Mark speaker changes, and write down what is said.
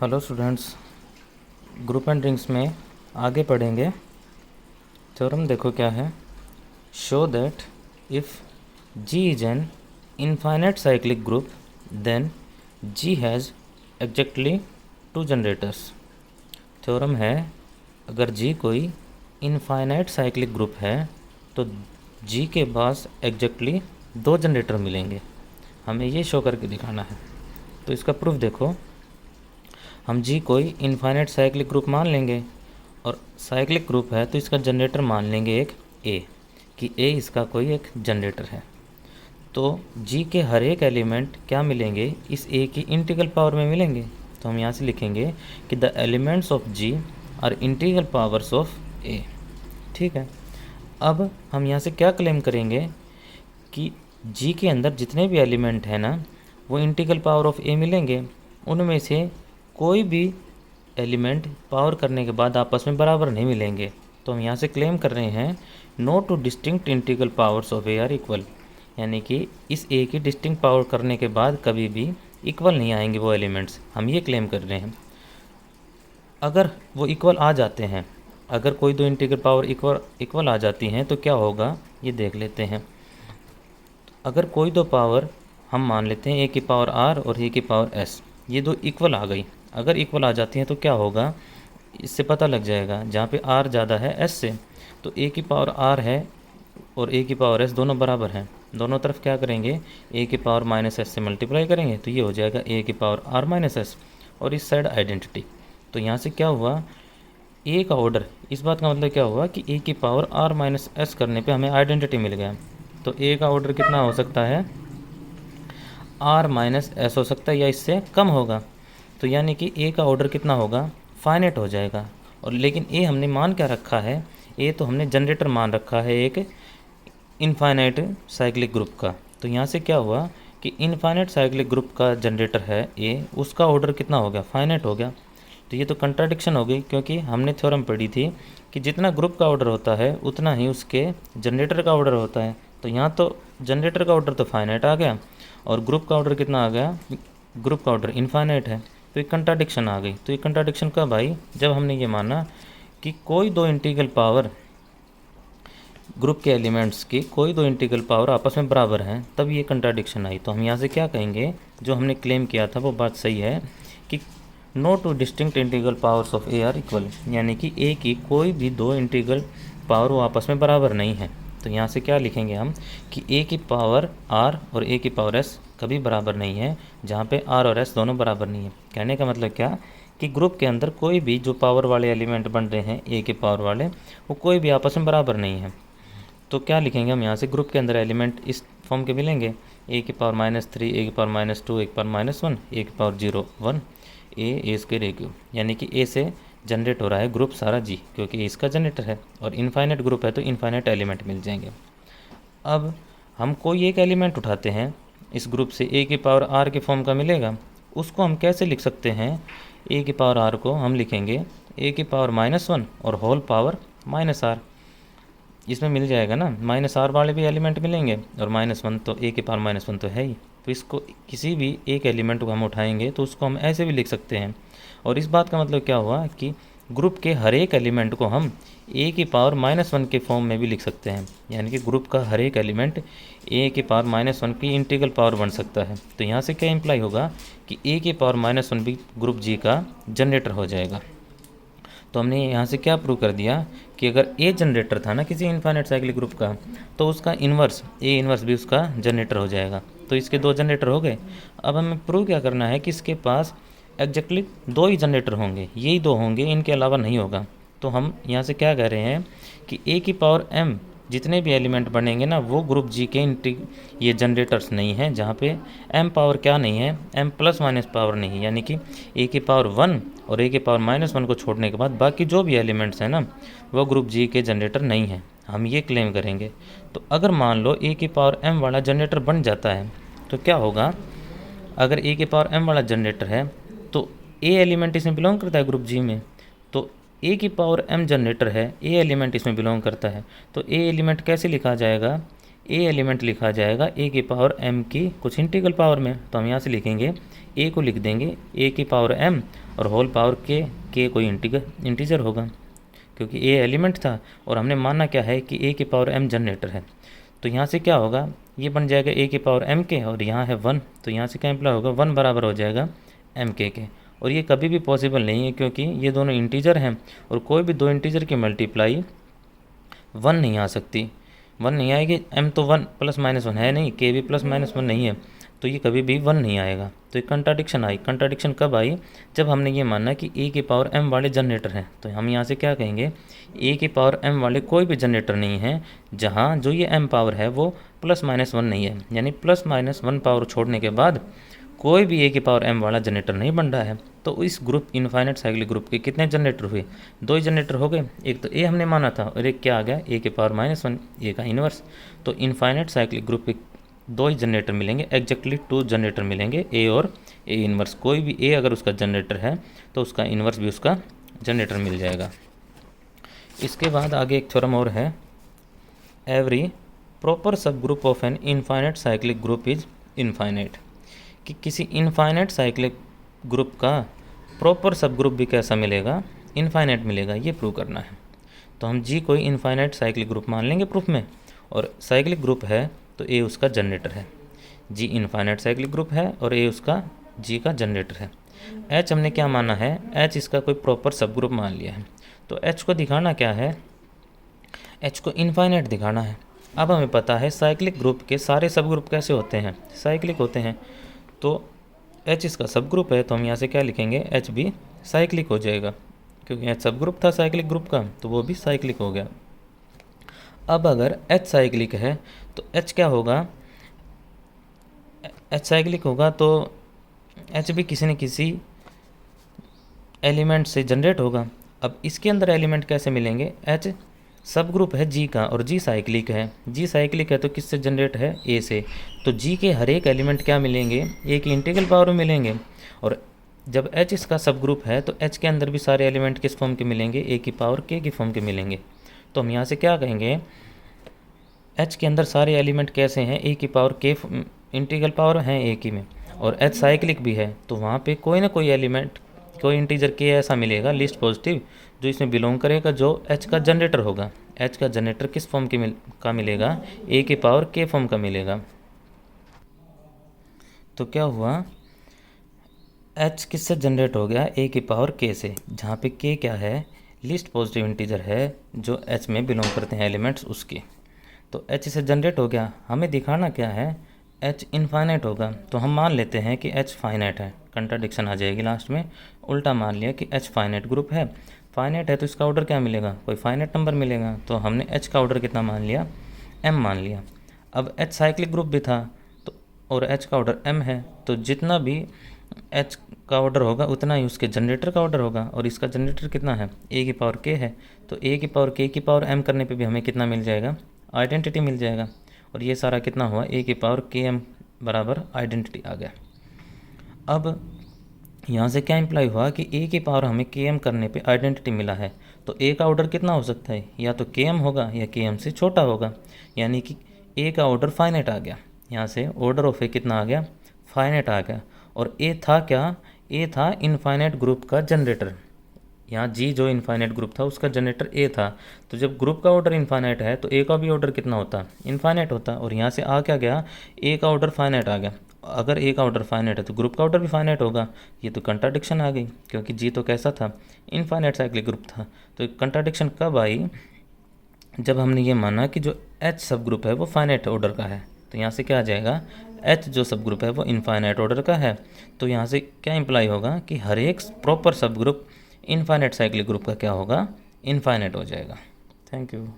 Speaker 1: Hello students, group and rings में आगे पढ़ेंगे। थ्योरम देखो क्या है। Show that if G is an infinite cyclic group then G has exactly two generators. Theorem है, अगर G कोई इनफाइनाइट साइक्लिक ग्रुप है तो G के पास एग्जैक्टली दो जनरेटर मिलेंगे। हमें ये शो करके दिखाना है। तो इसका प्रूफ देखो। हम G कोई इनफाइनाइट साइक्लिक ग्रुप मान लेंगे और साइक्लिक ग्रुप है तो इसका जनरेटर मान लेंगे एक A, कि A इसका कोई एक जनरेटर है। तो G के हर एक एलिमेंट क्या मिलेंगे, इस A की इंटीग्रल पावर में मिलेंगे। तो हम यहाँ से लिखेंगे कि the elements of G are integral powers of A। ठीक है। अब हम यहाँ से क्या क्लेम करेंगे कि G के अंदर जितने भी एलिमेंट हैं ना, वो इंटीग्रल पावर ऑफ A मिलेंगे। उनमें से कोई भी एलिमेंट पावर करने के बाद आपस में बराबर नहीं मिलेंगे। तो हम यहाँ से क्लेम कर रहे हैं no two distinct integral powers of A are equal, यानी कि इस ए की डिस्टिंक्ट पावर करने के बाद कभी भी इक्वल नहीं आएंगे वो एलिमेंट्स। हम ये क्लेम कर रहे हैं। अगर वो इक्वल आ जाते हैं, अगर कोई दो इंटीग्रल पावर इक्वल आ जाती हैं तो क्या होगा, ये देख लेते हैं। अगर कोई दो पावर हम मान लेते हैं ए की पावर आर और ए की पावर एस, ये दो इक्वल आ गई। अगर इक्वल आ जाती हैं तो क्या होगा, इससे पता लग जाएगा। जहाँ पे आर ज़्यादा है एस से, तो ए की पावर आर है और ए की पावर एस दोनों बराबर हैं। दोनों तरफ क्या करेंगे, ए की पावर माइनस एस से मल्टीप्लाई करेंगे तो ये हो जाएगा ए की पावर आर माइनस एस, और इस साइड आइडेंटिटी। तो यहाँ से क्या हुआ, ए का ऑर्डर, इस बात का मतलब क्या हुआ कि ए की पावर आर माइनस एस करने पे हमें आइडेंटिटी मिल गया। तो ए का ऑर्डर कितना हो सकता है, आर माइनस एस हो सकता है या इससे कम होगा। तो यानी कि ए का ऑर्डर कितना होगा, फाइनाइट हो जाएगा। और लेकिन ए हमने मान क्या रखा है, ए तो हमने जनरेटर मान रखा है एक इनफाइनाइट साइक्लिक ग्रुप का। तो यहाँ से क्या हुआ कि इनफाइनाइट साइक्लिक ग्रुप का जनरेटर है ए, उसका ऑर्डर कितना हो गया, फाइनाइट हो गया। तो ये तो कंट्राडिक्शन हो गई, क्योंकि हमने थ्योरम पढ़ी थी कि जितना ग्रुप का ऑर्डर होता है उतना ही उसके जनरेटर का ऑर्डर होता है। तो यहाँ तो जनरेटर का ऑर्डर तो फाइनाइट आ गया और ग्रुप का ऑर्डर कितना आ गया, ग्रुप का ऑर्डर इनफाइनाइट है। तो एक कंट्राडिक्शन आ गई। तो ये कंट्राडिक्शन कब आई, जब हमने ये माना कि कोई दो इंटीग्रल पावर, ग्रुप के एलिमेंट्स की कोई दो इंटीग्रल पावर आपस में बराबर हैं, तब ये कंट्राडिक्शन आई। तो हम यहाँ से क्या कहेंगे, जो हमने क्लेम किया था वो बात सही है कि no two distinct integral powers of A are equal, यानी कि ए की कोई भी दो इंटीग्रल पावर वो आपस में बराबर नहीं है। तो यहाँ से क्या लिखेंगे हम कि ए की पावर आर और ए की पावर एस कभी बराबर नहीं है, जहाँ पे आर और एस दोनों बराबर नहीं है। कहने का मतलब क्या कि ग्रुप के अंदर कोई भी जो पावर वाले एलिमेंट बन रहे हैं ए के पावर वाले, वो कोई भी आपस में बराबर नहीं है। तो क्या लिखेंगे हम यहाँ से, ग्रुप के अंदर एलिमेंट इस फॉर्म के मिलेंगे, ए की पावर -3, ए की पावर -2, ए की पावर -1, ए की पावर 0, 1, ए स्क्वायर ए क्यूब। यानी कि ए से जनरेट हो रहा है ग्रुप सारा जी, क्योंकि इसका जनरेटर है और इनफाइनाइट ग्रुप है तो इनफाइनाइट एलिमेंट मिल जाएंगे। अब हम कोई एक एलिमेंट उठाते हैं इस ग्रुप से, ए की पावर आर के फॉर्म का मिलेगा, उसको हम कैसे लिख सकते हैं, ए की पावर आर को हम लिखेंगे ए की पावर -1 और होल पावर -r। इसमें मिल जाएगा ना, -r वाले भी एलिमेंट मिलेंगे और -1, तो ए की पावर -1 तो है ही। तो इसको किसी भी एक एलिमेंट को हम उठाएंगे तो उसको हम ऐसे भी लिख सकते हैं। और इस बात का मतलब क्या हुआ कि ग्रुप के हर एक एलिमेंट को हम ए की पावर -1 के फॉर्म में भी लिख सकते हैं, यानी कि ग्रुप का हर एक एलिमेंट ए की पावर -1 की इंटीग्रल पावर बन सकता है। तो यहाँ से क्या इम्प्लाई होगा कि ए की पावर -1 भी ग्रुप जी का जनरेटर हो जाएगा। तो हमने यहाँ से क्या प्रूव कर दिया कि अगर ए जनरेटर था ना किसी इनफाइनाइट साइक्लिक ग्रुप का, तो उसका इन्वर्स ए इन्वर्स भी उसका जनरेटर हो जाएगा। तो इसके दो जनरेटर हो गए। अब हमें प्रूव क्या करना है कि इसके पास एग्जैक्टली दो ही जनरेटर होंगे, यही दो होंगे, इनके अलावा नहीं होगा। तो हम यहाँ से क्या कह रहे हैं कि ए की पावर m जितने भी एलिमेंट बनेंगे ना, वो ग्रुप जी के ये जनरेटर्स नहीं हैं, जहाँ पे m पावर क्या नहीं है, m प्लस माइनस पावर नहीं है। यानी कि ए की पावर 1 और ए की पावर -1 को छोड़ने के बाद बाकी जो भी एलिमेंट्स हैं ना, वो ग्रुप जी के जनरेटर नहीं हैं। हम ये क्लेम करेंगे। तो अगर मान लो ए की पावर m वाला जनरेटर बन जाता है तो क्या होगा, अगर ए की पावर m वाला जनरेटर है तो ए एलिमेंट इसमें बिलोंग करता है ग्रुप जी में, तो ए की पावर m जनरेटर है, ए एलिमेंट इसमें बिलोंग करता है। तो ए एलिमेंट कैसे लिखा जाएगा, ए एलिमेंट लिखा जाएगा ए की पावर m की कुछ इंटीग्रल पावर में। तो हम यहाँ से लिखेंगे ए को लिख देंगे ए की पावर m और होल पावर के कोई इंटीजर होगा, क्योंकि ए एलिमेंट था और हमने माना क्या है कि ए की पावर m जनरेटर है। तो यहाँ से क्या होगा, ये बन जाएगा ए की पावर m के और यहाँ है 1, तो यहाँ से क्या इम्प्लाई होगा 1 बराबर हो जाएगा m के। और ये कभी भी पॉसिबल नहीं है क्योंकि ये दोनों इंटीजर हैं और कोई भी दो इंटीजर की मल्टीप्लाई 1 नहीं आ सकती, 1 नहीं आएगी। m तो 1 प्लस माइनस 1 है नहीं, k भी प्लस माइनस 1 नहीं है, तो ये कभी भी 1 नहीं आएगा। तो एक कंट्राडिक्शन आई। कंट्राडिक्शन कब आई, जब हमने ये माना कि ए की पावर m वाले जनरेटर हैं। तो हम यहाँ से क्या कहेंगे, ए की पावर m वाले कोई भी जनरेटर नहीं है जहाँ जो ये m पावर है वो प्लस माइनस 1 नहीं है, यानी प्लस माइनस 1 पावर छोड़ने के बाद कोई भी ए की पावर m वाला जनरेटर नहीं बन रहा है। तो इस ग्रुप इनफाइनाइट साइक्लिक ग्रुप के कितने जनरेटर हुए, 2 ही जनरेटर हो गए। एक तो ए हमने माना था और एक क्या आ गया, ए की पावर -1, ए का इन्वर्स। तो इनफाइनाइट साइक्लिक ग्रुप के 2 ही जनरेटर मिलेंगे, एग्जैक्टली 2 जनरेटर मिलेंगे, ए और ए इन्वर्स। कोई भी ए अगर उसका जनरेटर है तो उसका इन्वर्स भी उसका जनरेटर मिल जाएगा। इसके बाद आगे एक थ्योरम और है, एवरी प्रॉपर सब group of N infinite cyclic group is infinite. कि किसी इनफाइनाइट साइक्लिक ग्रुप का प्रॉपर सब ग्रुप भी कैसा मिलेगा, इनफाइनाइट मिलेगा, ये प्रूव करना है। तो हम जी कोई इनफाइनाइट साइक्लिक ग्रुप मान लेंगे प्रूफ में, और साइक्लिक ग्रुप है तो ए उसका जनरेटर है। जी इनफाइनाइट साइक्लिक ग्रुप है और ए उसका जी का जनरेटर है। एच हमने क्या माना है, एच इसका कोई प्रॉपर सब ग्रुप मान लिया है। तो एच को दिखाना क्या है, एच को इनफाइनाइट दिखाना है। अब हमें पता है साइक्लिक ग्रुप के सारे सब ग्रुप कैसे होते हैं, साइक्लिक होते हैं। तो एच इसका सब ग्रुप है, तो हम यहाँ से क्या लिखेंगे, एच भी साइक्लिक हो जाएगा, क्योंकि एच सब ग्रुप था साइक्लिक ग्रुप का, तो वो भी साइक्लिक हो गया। अब अगर एच साइक्लिक है तो एच क्या होगा, एच साइक्लिक होगा तो एच भी किसी न किसी एलिमेंट से जनरेट होगा। अब इसके अंदर एलिमेंट कैसे मिलेंगे, एच सब ग्रुप है जी का और जी साइक्लिक है। जी साइक्लिक है तो किससे जनरेट है, ए से। तो जी के हर एक एलिमेंट क्या मिलेंगे, ए की इंटीग्रल पावर में मिलेंगे। और जब एच इसका सब ग्रुप है तो एच के अंदर भी सारे एलिमेंट किस फॉर्म के मिलेंगे, ए की पावर के की फॉर्म के मिलेंगे। तो हम यहाँ से क्या कहेंगे, एच के अंदर सारे एलिमेंट कैसे हैं, ए की पावर के इंटीग्रल पावर हैं ए की में, और एच साइक्लिक भी है तो वहाँ पे कोई ना कोई एलिमेंट, कोई इंटीजर के ऐसा मिलेगा लिस्ट पॉजिटिव जो इसमें बिलोंग करेगा, जो एच का जनरेटर होगा। एच का जनरेटर किस फॉर्म का मिलेगा, ए की पावर के फॉर्म का मिलेगा। तो क्या हुआ, एच किससे जनरेट हो गया, ए की पावर के से, जहाँ पे के क्या है, लिस्ट पॉजिटिव इंटीजर है जो एच में बिलोंग करते हैं एलिमेंट्स उसके। तो एच से जनरेट हो गया। हमें दिखाना क्या है, एच इनफाइनाइट होगा। तो हम मान लेते हैं कि एच फाइनाइट है, कंट्राडिक्शन आ जाएगी लास्ट में, उल्टा मान लिया कि एच फाइनाइट ग्रुप है। फाइनाइट है तो इसका ऑर्डर क्या मिलेगा, कोई फाइनाइट नंबर मिलेगा। तो हमने एच का ऑर्डर कितना मान लिया, एम मान लिया। अब एच साइक्लिक ग्रुप भी था तो, और एच का ऑर्डर एम है, तो जितना भी एच का ऑर्डर होगा उतना ही उसके जनरेटर का ऑर्डर होगा। और इसका जनरेटर कितना है, ए की पावर के है, तो ए की पावर के की पावर एम करने पे भी हमें कितना मिल जाएगा, आइडेंटिटी मिल जाएगा। और ये सारा कितना हुआ, ए की पावर के एम बराबर आइडेंटिटी आ गया। अब यहाँ से क्या इम्प्लाई हुआ कि ए की पावर हमें के एम करने पे आइडेंटिटी मिला है, तो ए का ऑर्डर कितना हो सकता है, या तो के एम होगा या के एम से छोटा होगा, यानी कि ए का ऑर्डर फाइनाइट आ गया। यहाँ से ऑर्डर ऑफ ए कितना आ गया, फाइनाइट आ गया। और ए था क्या, ए था इनफाइनाइट ग्रुप का जनरेटर। यहाँ जी जो इनफाइनाइट ग्रुप था उसका जनरेटर ए था। तो जब ग्रुप का ऑर्डर इनफाइनाइट है तो ए का भी ऑर्डर कितना होता, इनफाइनाइट होता। और यहाँ से आ क्या गया, ए का ऑर्डर फाइनाइट आ गया। अगर ए का ऑर्डर फाइनाइट है तो ग्रुप का ऑर्डर भी फाइनाइट होगा। ये तो कंट्राडिक्शन आ गई, क्योंकि जी तो कैसा था, इनफाइनाइट साइक्लिक ग्रुप था। तो कंट्राडिक्शन कब आई, जब हमने ये माना कि जो एच सब ग्रुप है वो फाइनाइट ऑर्डर का है। तो यहाँ से क्या आ जाएगा, एच जो सब ग्रुप है वो इनफाइनाइट ऑर्डर का है। तो यहाँ से क्या इम्प्लाई होगा कि हर एक प्रॉपर सब ग्रुप इनफाइनाइट साइक्लिक ग्रुप का क्या होगा, इनफाइनाइट हो जाएगा। Thank you.